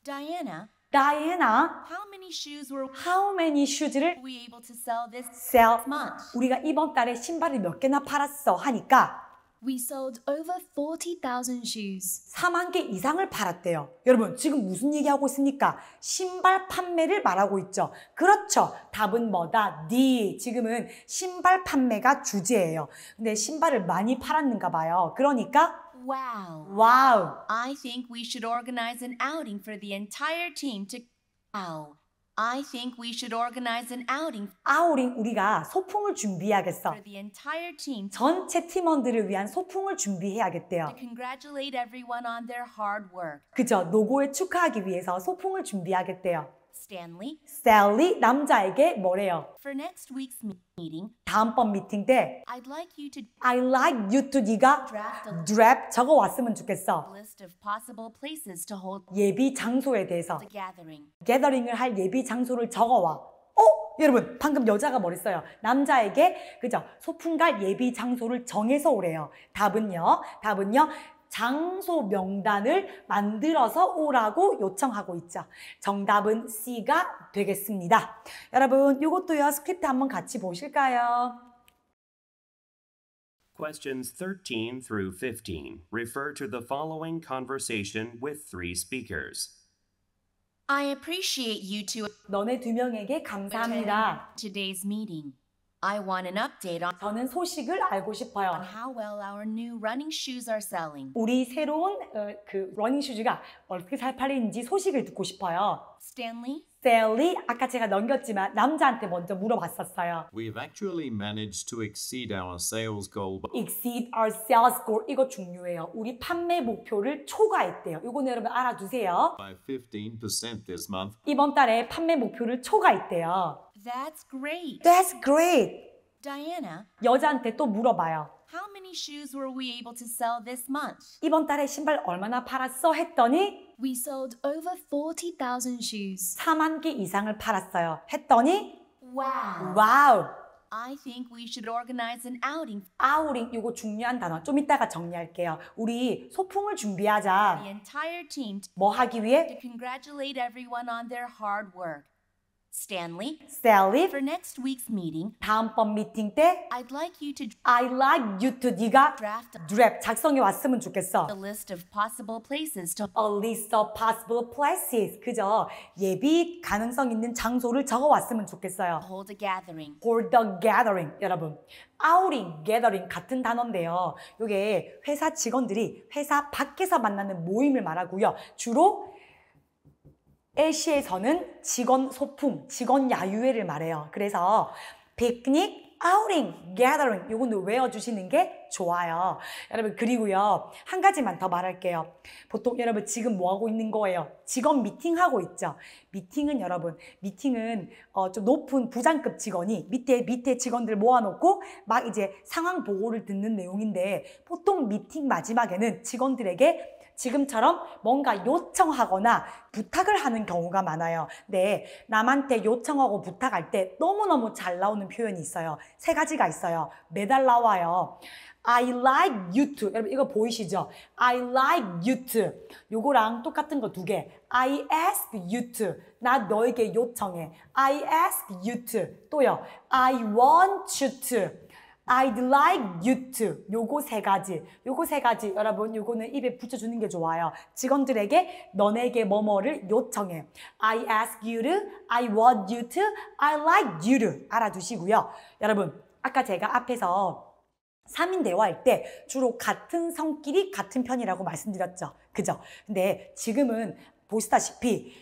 Diana, 다이애나 how many shoes were how many shoes를 we able to sell this sell month? 우리가 이번 달에 신발을 몇 개나 팔았어 하니까 We sold over 40,000 shoes. 4만 개 이상을 팔았대요. 여러분 지금 무슨 얘기하고 있습니까? 신발 판매를 말하고 있죠. 그렇죠. 답은 뭐다? D. 지금은 신발 판매가 주제예요. 근데 신발을 많이 팔았는가 봐요. 그러니까 Wow. 와우. I think we should organize an outing for the entire team to Wow. I think we should organize an outing 아우링 우리가 소풍을 준비해야겠어. for the entire team to 전체 팀원들을 위한 소풍을 준비해야겠대요. congratulate everyone on their hard work. 그죠? 노고에 축하하기 위해서 소풍을 준비하겠대요. Stanley, 셀리 남자에게 뭐래요? for next week's meeting, 다음번 미팅 때 I'd like you to I like you to 네가 draft a 드랩 적어 왔으면 좋겠어. list of possible places to hold 예비 장소에 대해서 the gathering. 게더링을 할 예비 장소를 적어와. 여러분 방금 여자가 뭐랬어요? 남자에게 그죠? 소풍 갈 예비 장소를 정해서 오래요. 답은요. 장소 명단을 만들어서 오라고 요청하고 있죠. 정답은 C가 되겠습니다. 여러분 이것도요 스크립트 한번 같이 보실까요? Questions 13 through 15 refer to the following conversation with 3 speakers. I appreciate you two 너네 2명에게 감사합니다. today's meeting. I want an update on 저는 소식을 알고 싶어요. how well our new running shoes are selling. 우리 새로운 그 러닝 슈즈가 어떻게 잘 팔리는지 소식을 듣고 싶어요. Stanley, 셀리 아까 제가 넘겼지만 남자한테 먼저 물어봤었어요. We've actually managed to exceed our sales goal Exceed our sales goal 이거 중요해요. 우리 판매 목표를 초과했대요. 이거는 여러분 알아두세요. by 15% this month. 이번 달에 판매 목표를 초과했대요. that's great. That's great. Diana, 여자한테 또 물어봐요. how many shoes were we able to sell this month? 이번 달에 신발 얼마나 팔았어? 했더니 We sold over 40,000 shoes. 4만 개 이상을 팔았어요. 했더니 Wow. 와우. I think we should organize an outing 아우링 이거 중요한 단어. 좀 이따가 정리할게요. 우리 소풍을 for 준비하자. the entire team 뭐 하기 위해? to congratulate everyone on their hard work. Stanley, 셀리 for next week's meeting, 다음번 미팅 때 I'd like you to I like you to 네가 draft a 드랩 작성해 왔으면 좋겠어. list of possible places to A list of possible places. 그죠? 예비 가능성 있는 장소를 적어 왔으면 좋겠어요. hold a gathering. For the gathering. 여러분, outing, gathering 같은 단어인데요. 이게 회사 직원들이 회사 밖에서 만나는 모임을 말하고요. 주로 LC에서는 직원 소풍, 직원 야유회를 말해요. 그래서 피크닉, outing, gathering 이거는 외워주시는 게 좋아요. 여러분 그리고요 한 가지만 더 말할게요. 보통 여러분 지금 뭐 하고 있는 거예요? 직원 미팅하고 있죠. 미팅은 여러분 미팅은 좀 높은 부장급 직원이 밑에 직원들 모아놓고 막 이제 상황 보고를 듣는 내용인데 보통 미팅 마지막에는 직원들에게 지금처럼 뭔가 요청하거나 부탁을 하는 경우가 많아요. 네, 남한테 요청하고 부탁할 때 너무너무 잘 나오는 표현이 있어요. 3가지가 있어요. 매달 나와요. I like you to. 여러분 이거 보이시죠? I like you to. 요거랑 똑같은 거 2개. I ask you to. 나 너에게 요청해. I ask you to. 또요. I want you to. I'd like you to. 요거 3가지. 여러분 요거는 입에 붙여주는 게 좋아요. 직원들에게 너네게 뭐뭐를 요청해. I ask you to. I want you to. I like you to. 알아두시고요. 여러분 아까 제가 앞에서 3인 대화할 때 주로 같은 성끼리 같은 편이라고 말씀드렸죠. 그죠? 근데 지금은 보시다시피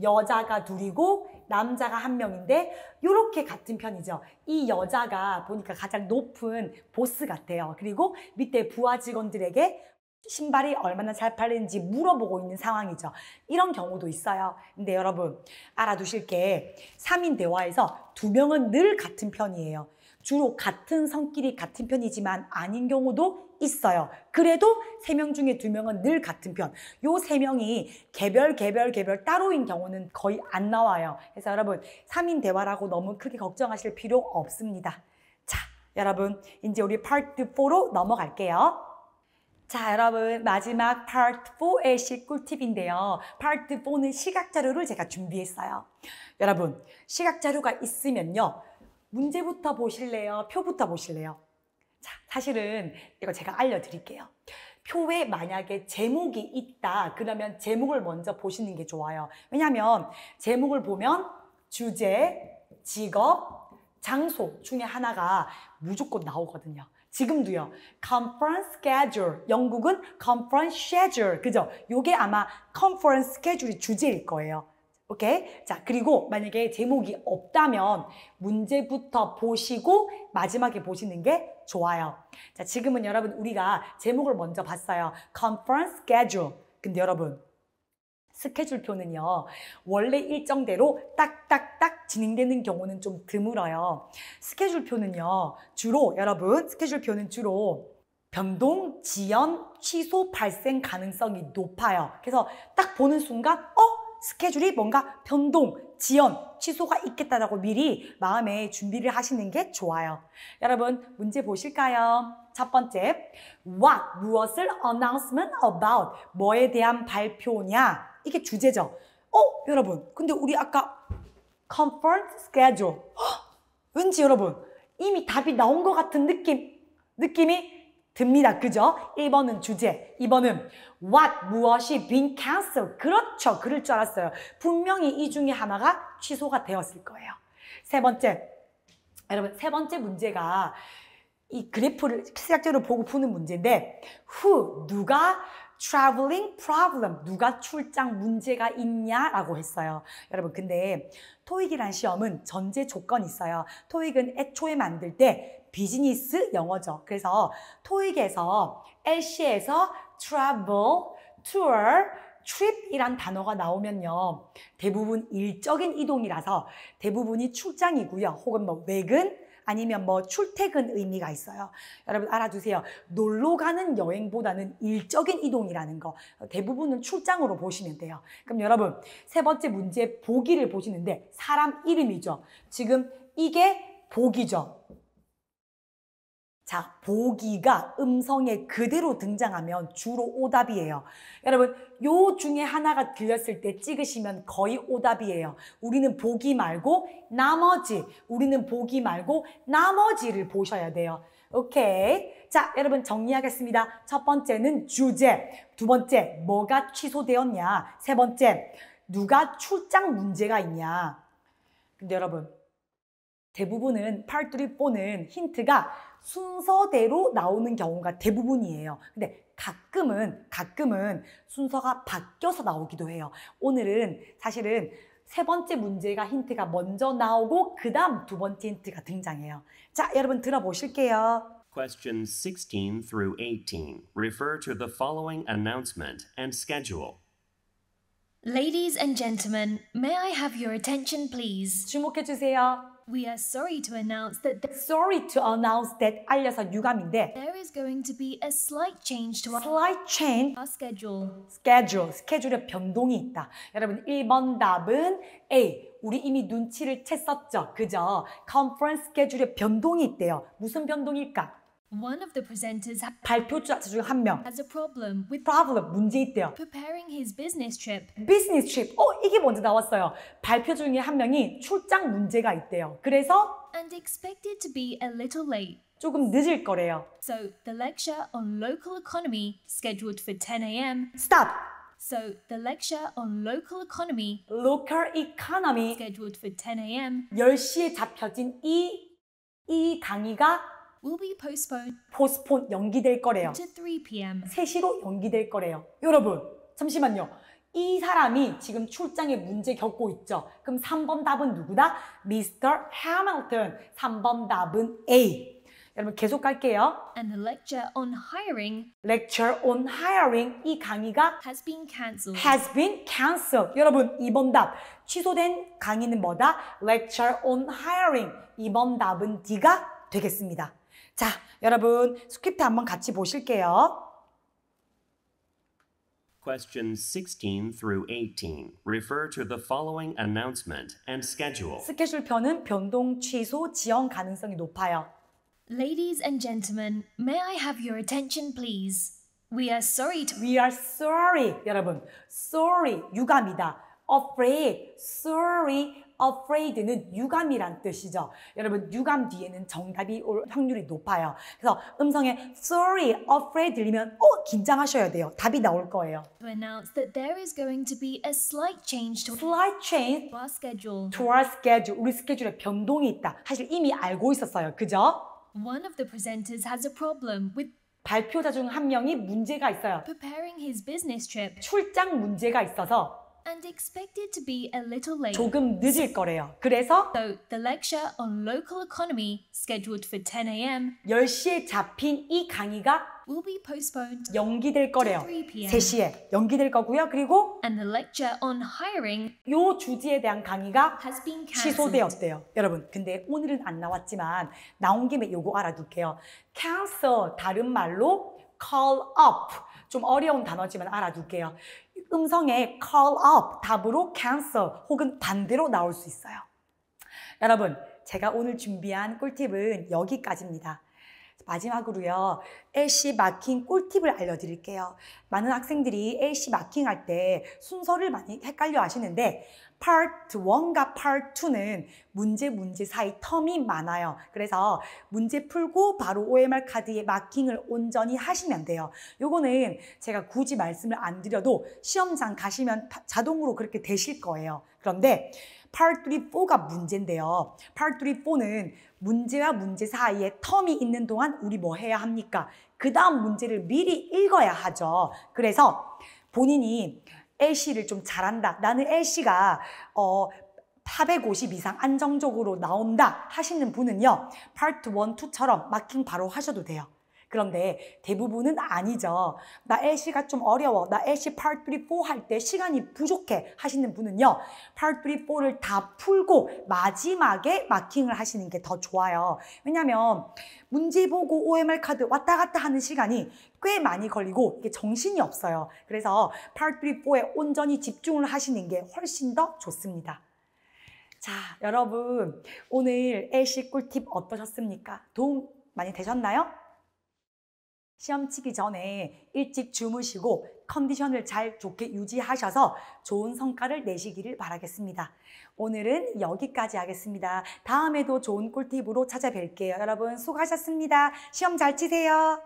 여자가 둘이고 남자가 한 명인데 이렇게 같은 편이죠. 이 여자가 보니까 가장 높은 보스 같아요. 그리고 밑에 부하 직원들에게 신발이 얼마나 잘 팔리는지 물어보고 있는 상황이죠. 이런 경우도 있어요. 근데 여러분 알아두실 게 3인 대화에서 2명은 늘 같은 편이에요. 주로 같은 성끼리 같은 편이지만 아닌 경우도 있어요. 그래도 3명 중에 2명은 늘 같은 편. 요 3명이 개별 따로인 경우는 거의 안 나와요. 그래서 여러분 3인 대화라고 너무 크게 걱정하실 필요 없습니다. 자, 여러분 이제 우리 파트 4로 넘어갈게요. 자, 여러분 마지막 파트 4의 꿀팁인데요. 파트 4는 시각자료를 제가 준비했어요. 여러분 시각자료가 있으면요. 문제부터 보실래요? 표부터 보실래요? 자, 사실은 이거 제가 알려드릴게요. 표에 만약에 제목이 있다 그러면 제목을 먼저 보시는 게 좋아요. 왜냐하면 제목을 보면 주제, 직업, 장소 중에 하나가 무조건 나오거든요. 지금도요. conference schedule. 영국은 conference schedule. 그죠? 요게 아마 conference schedule이 주제일 거예요. 오케이? 자, 그리고 만약에 제목이 없다면 문제부터 보시고 마지막에 보시는 게 좋아요. 자, 지금은 여러분 우리가 제목을 먼저 봤어요. conference schedule. 근데 여러분 스케줄표는요. 원래 일정대로 딱딱딱 진행되는 경우는 좀 드물어요. 스케줄표는 주로 변동, 지연, 취소 발생 가능성이 높아요. 그래서 딱 보는 순간 스케줄이 뭔가 변동, 지연, 취소가 있겠다라고 미리 마음에 준비를 하시는 게 좋아요. 여러분 문제 보실까요? 첫 번째, what, 무엇을 announcement about, 뭐에 대한 발표냐? 이게 주제죠. 여러분 근데 우리 아까 conference schedule 왠지 여러분 이미 답이 나온 것 같은 느낌이 듭니다. 그죠? 1번은 주제, 2번은 what, 무엇이 been cancelled. 그렇죠. 그럴 줄 알았어요. 분명히 이 중에 하나가 취소가 되었을 거예요. 여러분 세 번째 문제가 이 그래프를 시각적으로 보고 푸는 문제인데 who, 누가 traveling problem, 누가 출장 문제가 있냐라고 했어요. 여러분 근데 토익이란 시험은 전제 조건이 있어요. 토익은 애초에 만들 때 비즈니스 영어죠. 그래서 토익에서 LC에서 travel, tour, trip이란 단어가 나오면요. 대부분 일적인 이동이라서 대부분이 출장이고요. 혹은 뭐 외근 아니면 뭐 출퇴근 의미가 있어요. 여러분 알아두세요. 놀러 가는 여행보다는 일적인 이동이라는 거. 대부분은 출장으로 보시면 돼요. 그럼 여러분 세 번째 문제 보기를 보시는데 사람 이름이죠. 지금 이게 보기죠. 자, 보기가 음성에 그대로 등장하면 주로 오답이에요. 여러분, 요 중에 하나가 들렸을 때 찍으시면 거의 오답이에요. 우리는 보기 말고 나머지를 보셔야 돼요. 오케이. 자, 여러분 정리하겠습니다. 첫 번째는 주제, 두 번째, 뭐가 취소되었냐, 세 번째, 누가 출장 문제가 있냐. 근데 여러분, 대부분은 Part 3, 4는 힌트가 순서대로 나오는 경우가 대부분이에요. 근데 가끔은 순서가 바뀌어서 나오기도 해요. 오늘은 사실은 세 번째 문제가 힌트가 먼저 나오고 그 다음 두 번째 힌트가 등장해요. 자, 여러분 들어보실게요. Questions 16 through 18 refer to the following announcement and schedule. Ladies and gentlemen, may I have your attention, please? 주목해 주세요. We are sorry to announce that Sorry to announce that 알려서 유감인데 there is going to be a slight change to slight change our schedule. 스케줄에 변동이 있다. 여러분 1번 답은 A. 우리 이미 눈치를 챘었죠. 그죠? 컨퍼런스 스케줄에 변동이 있대요. 무슨 변동일까? One of the presenters 발표자 중 한 명. has a problem with problem, 문제 있대요. preparing his business trip. Business trip. 이게 먼저 나왔어요. 발표 중에 한 명이 출장 문제가 있대요. 그래서 And expected to be a little late. 조금 늦을 거래요. So the lecture on local economy scheduled for 10 a.m. Stop. So the lecture on local economy Local economy scheduled for 10 a.m. 10시에 잡혀진 이 강의가 will be postponed postpone 연기될 거래요. to 3 p.m. 3시로 연기될 거래요. 여러분, 잠시만요. 이 사람이 지금 출장에 문제 겪고 있죠. 그럼 3번 답은 누구다? Mr. Hamilton. 3번 답은 A. 여러분 계속 갈게요. And the lecture on hiring Lecture on hiring. 이 강의가 has been cancelled. has been cancelled. 여러분 2번 답. 취소된 강의는 뭐다? Lecture on hiring. 2번 답은 D가 되겠습니다. 자, 여러분 스크립트 한번 같이 보실게요. Questions 16 through 18 refer to the following announcement and schedule. 스케줄표는 변동, 취소, 지연 가능성이 높아요. Ladies and gentlemen, may I have your attention, please? We are sorry to We are sorry. 여러분, sorry, 유감이다. afraid, sorry, afraid는 유감이란 뜻이죠. 여러분, 유감 뒤에는 정답이 올 확률이 높아요. 그래서 음성에 sorry, afraid 들리면 긴장하셔야 돼요. 답이 나올 거예요. announce that there is going to be a slight change to Slight change our schedule. to our schedule. 우리 스케줄에 변동이 있다. 사실 이미 알고 있었어요. 그죠? One of the presenters has a problem with 발표자 중 한 명이 문제가 있어요. preparing his business trip 출장 문제가 있어서 and expected to be a little late. 조금 늦을 거래요. 그래서 So the lecture on local economy, scheduled for 10 a.m., 10시에 잡힌 이 강의가 will be postponed. 연기될 거래요. 3 p.m. 3시에 연기될 거고요. 그리고 And the lecture on hiring 요 주제에 대한 강의가 has been cancelled. 취소되었대요. 여러분, 근데 오늘은 안 나왔지만 나온 김에 요거 알아둘게요. cancel, 다른 말로 call up. 좀 어려운 단어지만 알아둘게요. 음성에 call up, 답으로 cancel 혹은 반대로 나올 수 있어요. 여러분, 제가 오늘 준비한 꿀팁은 여기까지입니다. 마지막으로요, LC 마킹 꿀팁을 알려드릴게요. 많은 학생들이 LC 마킹할 때 순서를 많이 헷갈려 하시는데 Part 1과 Part 2는 문제 사이 텀이 많아요. 그래서 문제 풀고 바로 OMR 카드에 마킹을 온전히 하시면 돼요. 요거는 제가 굳이 말씀을 안 드려도 시험장 가시면 자동으로 그렇게 되실 거예요. 그런데 Part 3, 4가 문제인데요. Part 3, 4는 문제와 문제 사이에 텀이 있는 동안 우리 뭐 해야 합니까? 그 다음 문제를 미리 읽어야 하죠. 그래서 본인이 LC를 좀 잘한다. 나는 LC가 450 이상 안정적으로 나온다 하시는 분은요. Part 1, 2처럼 마킹 바로 하셔도 돼요. 그런데 대부분은 아니죠. 나 LC가 좀 어려워. 나 LC Part 3, 4 할 때 시간이 부족해 하시는 분은요. Part 3, 4를 다 풀고 마지막에 마킹을 하시는 게 더 좋아요. 왜냐하면 문제 보고 OMR 카드 왔다 갔다 하는 시간이 꽤 많이 걸리고 이게 정신이 없어요. 그래서 Part 3, 4에 온전히 집중을 하시는 게 훨씬 더 좋습니다. 자, 여러분 오늘 LC 꿀팁 어떠셨습니까? 도움 많이 되셨나요? 시험 치기 전에 일찍 주무시고 컨디션을 잘 좋게 유지하셔서 좋은 성과를 내시기를 바라겠습니다. 오늘은 여기까지 하겠습니다. 다음에도 좋은 꿀팁으로 찾아뵐게요. 여러분 수고하셨습니다. 시험 잘 치세요.